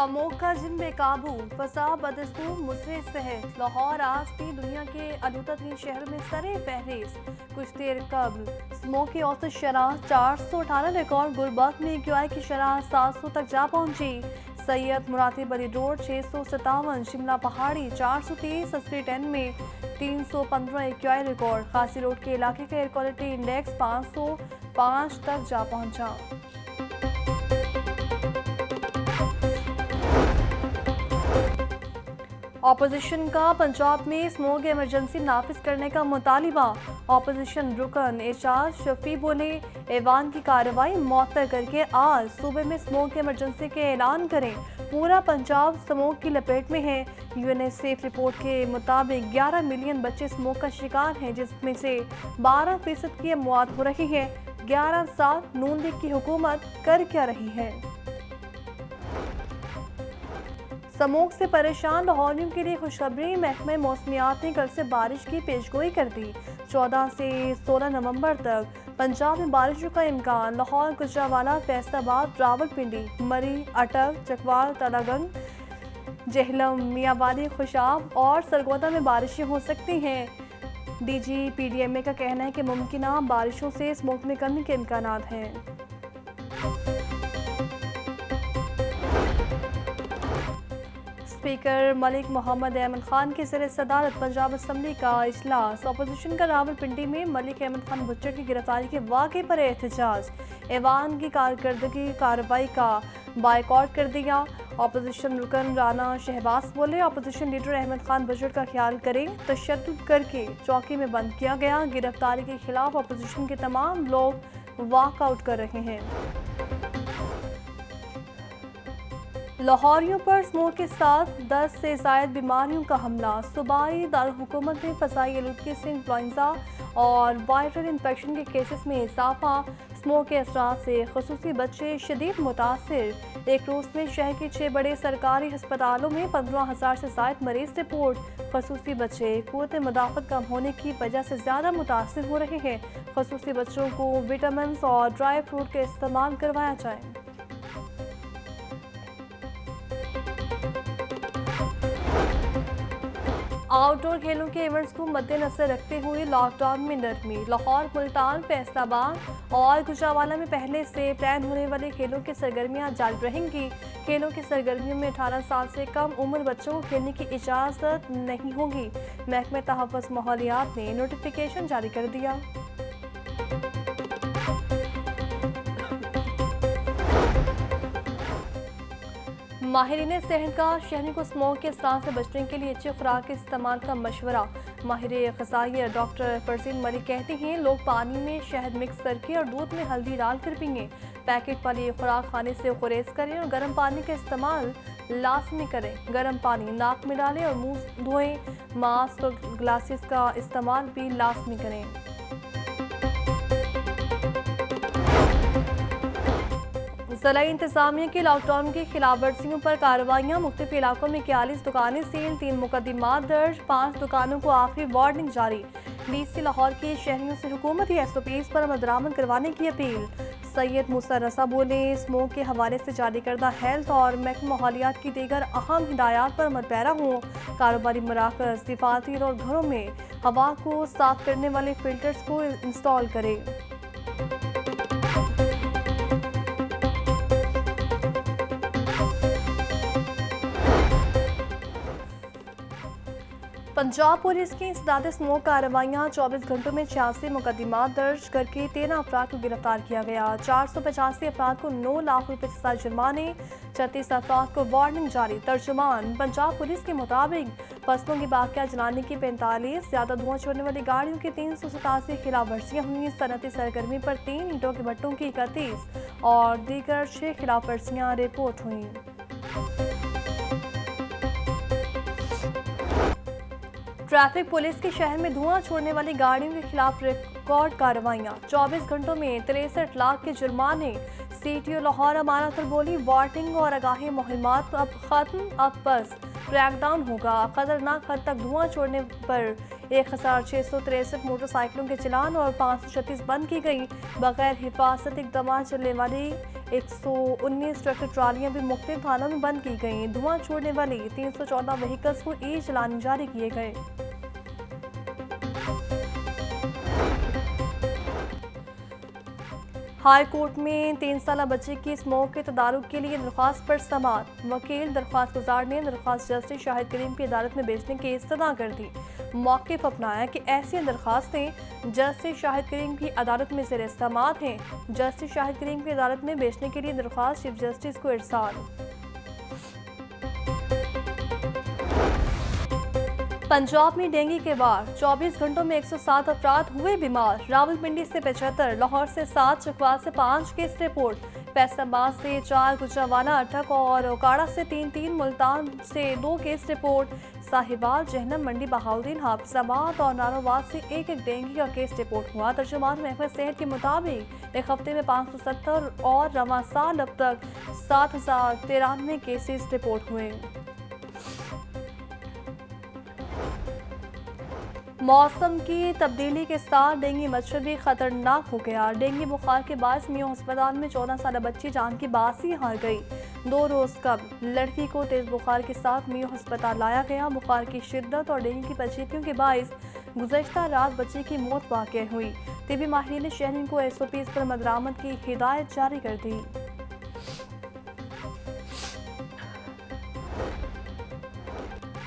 Smoke का जिन बेकाबू फसा बदस्तूर मुसरे सहित लाहौर आज भी दुनिया के आलूदा तरीन शहरों में सरे फहरिस्त। कुछ देर कबल स्मोक की औसत शरह 418 रिकॉर्ड। गुलबर्ग में AQI की शरह 700 तक जा पहुंची। सैयद मुरातिब अली रोड 657, शिमला पहाड़ी 423, अस्करी 10 में 315 AQI रिकॉर्ड। खासी रोड के इलाके का एयर क्वालिटी इंडेक्स 505 तक जा पहुंचा। ऑपोजिशन का पंजाब में स्मोक इमरजेंसी नाफिज करने का मुतालिबा। ऑपोजिशन रुकन एजाज शफी बोले ऐवान की कार्रवाई मुअत्तल करके आज सूबे में स्मोक इमरजेंसी के ऐलान करें। पूरा पंजाब स्मोक की लपेट में है। यूनिसेफ रिपोर्ट के मुताबिक 11 मिलियन बच्चे स्मोक का शिकार हैं, जिसमें से 12% की अमवात हो रही है। 11 साल नून लीग की हुकूमत कर क्या रही है। स्मोक से परेशान लाहौरियों के लिए खुशखबरी। महकमे मौसमियात ने कल से बारिश की पेशगोई कर दी। 14 से 16 नवंबर तक पंजाब में बारिशों का इम्कान। लाहौर, गुजरांवाला, फैसलाबाद, रावलपिंडी, मरी, अटक, चकवाल, तलागंग, जहलम, मियांवाली, खुशाब और सरगोदा में बारिशें हो सकती हैं। DG PDMA का कहना है कि मुमकिन बारिशों से स्मोक में कमी के इम्कानात हैं। स्पीकर मलिक मोहम्मद अहमद खान की ज़ेर सदारत पंजाब असम्बली का इजलास। अपोजिशन का रावलपिंडी में मलिक अहमद खान बुच्चर की गिरफ्तारी के वाक़े पर एहतजाज। ऐवान की कारकर्दगी कार्रवाई का बायकॉट कर दिया। अपोजिशन रुकन राना शहबाज बोले opposition leader Ahmad Khan butcher का ख्याल करें। तशद्दुद करके चौकी में बंद किया गया। गिरफ्तारी के खिलाफ अपोजिशन के तमाम लोग वॉकआउट कर रहे हैं। लाहौरियों पर स्मोक के साथ 10 से ज़ायद बीमारियों का हमला। सूबाई दारुलहुकूमत में फसाई आलूदगी से इन्फ्लुएंजा और वायरल इन्फेक्शन के केसेस में इजाफा। स्मोक के असरात से खुसूसी बच्चे शदीद मुतासिर। एक रोज़ में शहर के 6 बड़े सरकारी अस्पतालों में 15,000 से ज़ायद मरीज रिपोर्ट। खुसूसी बच्चे क़ुव्वत मुदाफ़त कम होने की वजह से ज़्यादा मुतासिर हो रहे हैं। खुसूसी बच्चों को विटामिन और ड्राई फ्रूट का इस्तेमाल करवाया जाए। आउटडोर खेलों के इवेंट्स को मद्देनजर रखते हुए लॉकडाउन में नरमी। लाहौर, मुल्तान, फैसलाबाद और गुजरांवाला में पहले से प्लान होने वाले खेलों की सरगर्मियां जारी रहेंगी। खेलों की सरगर्मियों में 18 साल से कम उम्र बच्चों को खेलने की इजाज़त नहीं होगी। महकमे तहफ़्फ़ुज़ माहौलियात ने नोटिफिकेशन जारी कर दिया। माहिरीन सेहत का शहरी को स्मोक के असरार से बचने के लिए अच्छी खुराक के इस्तेमाल का मशवरा। माहिर ग़िज़ाई डॉक्टर फरजीन मलिक कहते हैं लोग पानी में शहद मिक्स करके और दूध में हल्दी डाल कर पिएं। पैकेट वाली खुराक खाने से गुरेज करें और गर्म पानी का इस्तेमाल लाजमी करें। गर्म पानी नाक में डालें और मुँह धोएं। मास्क और ग्लासेस का इस्तेमाल भी लाजमी करें। ज़िला इंतज़ामिया की लॉकडाउन की खिलाफ वर्जियों पर कार्रवाइयाँ। मुख्तलिफ इलाकों में 41 दुकानें सील, 3 मुकदमात दर्ज, 5 दुकानों को आखिरी वार्निंग जारी। DC लाहौर के शहरियों से हुकूमती SOPs पर अमल दरामद करवाने की अपील। सैयद मूसा रसा बोले स्मोक के हवाले से जारी करदा हेल्थ और महकमा माहौलियात की दीगर अहम हिदायत पर अमल पैरा हों। कारोबारी मराकज़, दफातर और घरों में हवा को साफ करने वाले फिल्टर्स को इंस्टॉल करें। पंजाब पुलिस की इंसदाद स्मोक कार्रवाइयाँ। 24 घंटों में 86 मुकदमात दर्ज करके 13 अफराद को गिरफ्तार किया गया। 485 अफराद को 9 लाख रुपए से ज़ायद जुर्माने, 36 अफराद को वार्निंग जारी। तर्जुमान पंजाब पुलिस के मुताबिक फसलों की बाकियात जलाने की 45, ज़्यादा धुआं छोड़ने वाली गाड़ियों की 387 खिलाफ वर्जियाँ हुई। सनती सरगर्मी पर 3 ईंटों के भट्टों की 31 और दीगर 6 खिलाफ वर्जियाँ रिपोर्ट हुई। ट्रैफिक पुलिस के शहर में धुआं छोड़ने वाली गाड़ियों के खिलाफ रिकॉर्ड कार्रवाइयाँ। 24 घंटों में 63 लाख के जुर्माने। CTO लाहौर अमानत पर बोली वार्निंग और आगाही मुहिमात अब खत्म, अब बस क्रैकडाउन होगा। खतरनाक हद तक धुआं छोड़ने पर 1663 मोटरसाइकिलों के चलान और 536 बंद की गई। बगैर हिफाजत इकदाम चलने वाली 119 ट्रैक्टर ट्रालियां भी मुख्तलिफ थानों में बंद की गईं। धुआं छोड़ने वाली 314 व्हीकल्स को ई चालान जारी किए गए। हाई कोर्ट में 3 साला बच्चे की स्मोक के तदारुक के लिए दरख्वास्त पर समाअत। वकील दरख्वास्त गुजार ने दरख्वास्त जस्टिस शाहिद करीम की अदालत में भेजने की इस्तदा कर दी। मौक़िफ़ अपनाया कि ऐसी दरख्वास्तें जस्टिस शाहिद करीम की अदालत में ज़ेर समाअत हैं। जस्टिस शाहिद करीम की अदालत में भेजने के लिए दरख्वास्त चीफ जस्टिस को इरसाल। पंजाब में डेंगू के बाद 24 घंटों में 107 अफराद हुए बीमार। रावलपिंडी से 75, लाहौर से 7, चकवात से 5 केस रिपोर्ट। फैसलाबाद से 4, गुजरांवाला, अटक और ओकाड़ा से 3, मुल्तान से 2 केस रिपोर्ट। साहिवाल, जहनम, मंडी बहाउद्दीन, हाफिजाबाद और नारोवाद से एक डेंगू का केस रिपोर्ट हुआ। तर्जुमान महकमा सेहत के मुताबिक एक हफ्ते में 570 और रवां साल अब तक 7093 केसेस रिपोर्ट हुए। मौसम की तब्दीली के साथ डेंगू मच्छर भी खतरनाक हो गया। डेंगू बुखार के बायस मियां अस्पताल में 14 साल बच्ची जान की बासी हार गई। 2 रोज कबल लड़की को तेज बुखार के साथ मियां अस्पताल लाया गया। बुखार की शिद्दत और डेंगू की पेचीदगियों के बायस गुज़श्ता रात बच्ची की मौत वाक़या हुई। तिबी माहिरीन ने शहरियों को SOPs पर अमल दरामद की हिदायत जारी कर दी।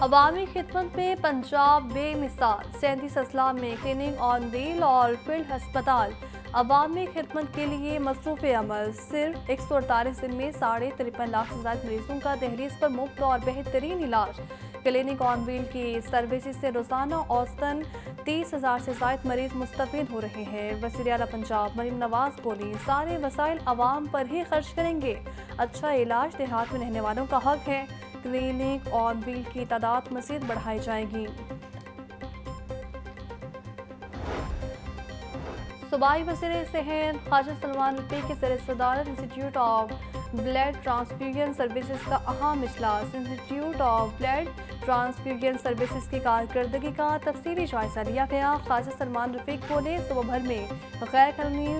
अवामी खिदमत में पंजाब बेमिसाल। 37 अजला में क्लिनिक ऑन व्हील और फील्ड अस्पताल अवामी खिदमत के लिए मसरूफ़ अमल। सिर्फ 148 दिन में 53.5 लाख से ज़्यादा मरीजों का दहलीज पर मुफ्त और बेहतरीन इलाज। क्लिनिक ऑन व्हील की सर्विसेज से रोज़ाना औसतन 30,000 से ज़ायद मरीज मुस्तफ़ीद हो रहे हैं। वज़ीर आला पंजाब मरीम नवाज बोली, सारे वसाइल आवाम पर ही खर्च करेंगे। अच्छा इलाज देहात में रहने वालों का हक है। क्लिनिक ऑन व्हील की तादाद मज़ीद बढ़ाई जाएगी। सूबाई वज़ीर सेहत ख्वाजा सलमान रफ़ीक के ज़ेर सदारत institute of blood transfusion services का अहम इजलास। Institute of blood transfusion services की कारकर्दगी का तफसीली जायजा लिया गया। ख्वाजा सलमान रफ़ीक बोले, सुबह भर में गैर कानूनी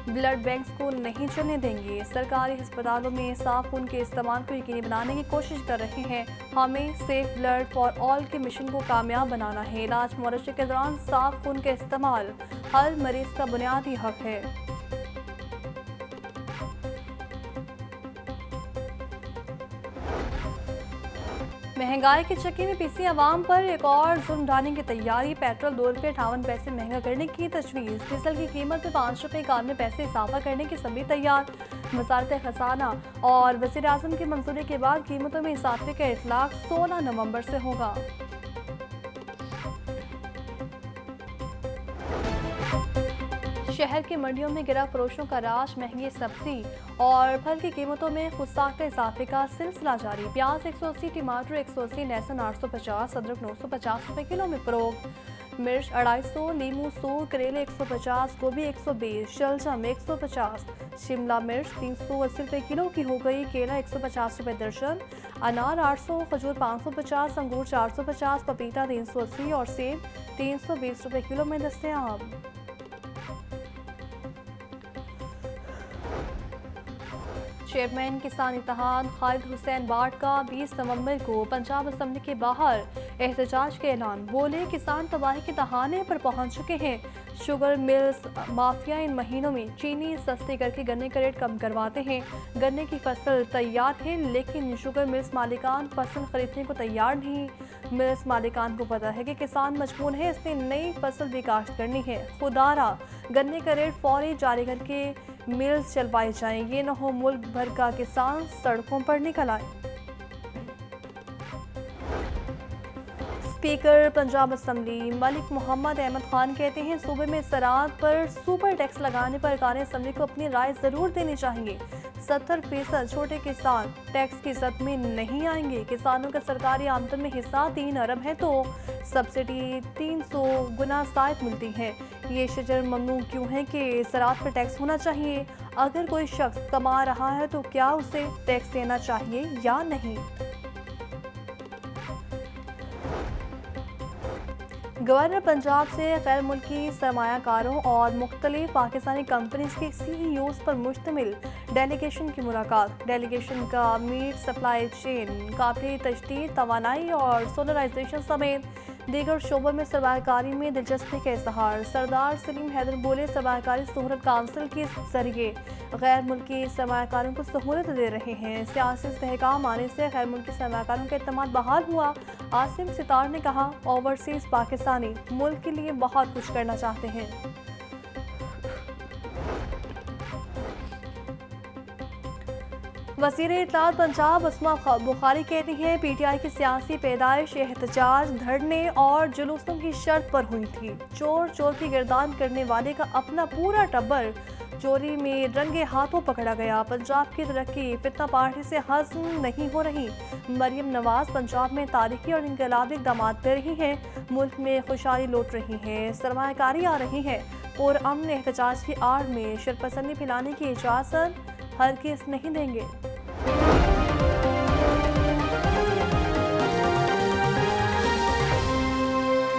ब्लड बैंक्स को नहीं चलने देंगे। सरकारी अस्पतालों में साफ खून के इस्तेमाल को यकीनी बनाने की कोशिश कर रहे हैं। हमें सेफ ब्लड फॉर ऑल के मिशन को कामयाब बनाना है। इलाज मुआवजे के दौरान साफ खून के इस्तेमाल हर मरीज का बुनियादी हक है। महंगाई के चक्के में पिसी अवाम पर एक और जुल्म ढाने की तैयारी। पेट्रोल 2 रुपये 58 पैसे महंगा करने की तजवीज़। डीजल की कीमत में 5 रुपये 91 पैसे इजाफा करने की सभी तैयार। वज़ारत ख़ज़ाना और वज़ीर आज़म की मंजूरी के बाद कीमतों में इजाफे का इतलाक 16 नवंबर से होगा। शहर की मंडियों में गिरा फरोशों का राज। महंगी सब्जी और फल की कीमतों में खुदसाख्ता इजाफे का सिलसिला जारी। प्याज 180, टमाटर 180, लहसुन 850, अदरक 950 रुपये किलो में फरोख्त। मिर्च 250, नींबू 100, करेले 150, गोभी 120, शलजम 150, शिमला मिर्च 380 रुपये किलो की हो गई। केला 150 रुपये दर्जन, अनार 800, खजूर 550, अंगूर 450, पपीता 380 और सेब 320 रुपये किलो में दस्तयाब। चेयरमैन किसान इत्तेहाद खालिद हुसैन बाट का 20 नवंबर को पंजाब असम्बली के बाहर एहतजाज का ऐलान। बोले, किसान तबाही के दहाने पर पहुंच चुके हैं। शुगर मिल्स माफिया इन महीनों में चीनी सस्ती करके गन्ने का रेट कम करवाते हैं। गन्ने की फसल तैयार है लेकिन शुगर मिल्स मालिकान फसल खरीदने को तैयार नहीं। मिल्स मालिकान को पता है कि किसान मजबूर है, इसलिए नई फसल भी काश्त करनी है। खुदारा गन्ने का रेट फौरी जारी करके मिल्स चलवाई जाएं, ये न हो मुल्क भर का किसान सड़कों पर निकल आए। स्पीकर पंजाब असम्बली मलिक मोहम्मद अहमद खान कहते हैं, सूबे में ज़राअत पर सुपर टैक्स लगाने पर अरकान असम्बली को अपनी राय ज़रूर देनी चाहिए। 70% छोटे किसान टैक्स की जद में नहीं आएंगे। किसानों का सरकारी आमदन में हिस्सा 3 अरब है तो सब्सिडी 300 गुना ज़ायद मिलती है। ये शजर ममनू क्यों है कि ज़राअत पर टैक्स होना चाहिए? अगर कोई शख्स कमा रहा है तो क्या उसे टैक्स देना चाहिए या नहीं? गवर्नर पंजाब से गैर मुल्की सरमायाकारों और मुख्तलिफ पाकिस्तानी कंपनीज के CEOs पर मुश्तमिल डेलीगेशन की मुलाकात। डेलीगेशन का मीट सप्लाई चेन, काफी तजदीद, तवानाई और सोलराइजेशन समेत दीगर शोबों में सरमायाकारी में दिलचस्पी का इजहार। सरदार सलीम हैदर बोले, सरमायाकारी सहूलत काउंसिल के जरिए गैर मुल्की सरमायाकारों को सहूलत दे रहे हैं। सियासी इस्तेहकाम आने से गैर मुल्की सरमायाकारों का एतमाद बहाल हुआ। आसिम सितार ने कहा, ओवरसीज पाकिस्तानी मुल्क के लिए बहुत कुछ करना चाहते हैं। वज़ीर इत्तलात पंजाब अस्मा बुखारी कहती हैं, PTI की सियासी पैदाइश एहतजाज, धरने और जुलूसों की शर्त पर हुई थी। चोर चोर की गिरदान करने वाले का अपना पूरा टब्बर चोरी में रंगे हाथों पकड़ा गया। पंजाब की तरक्की फितना पार्टी से हज़म नहीं हो रही। मरियम नवाज पंजाब में तारीखी और इनकलाबी इक़दामात दे रही हैं। मुल्क में खुशहाली लौट रही है, सरमायाकारी आ रही है और अमन एहतजाज की आड़ में शरपसंदी फैलाने की इजाज़त हरगिज़ नहीं देंगे।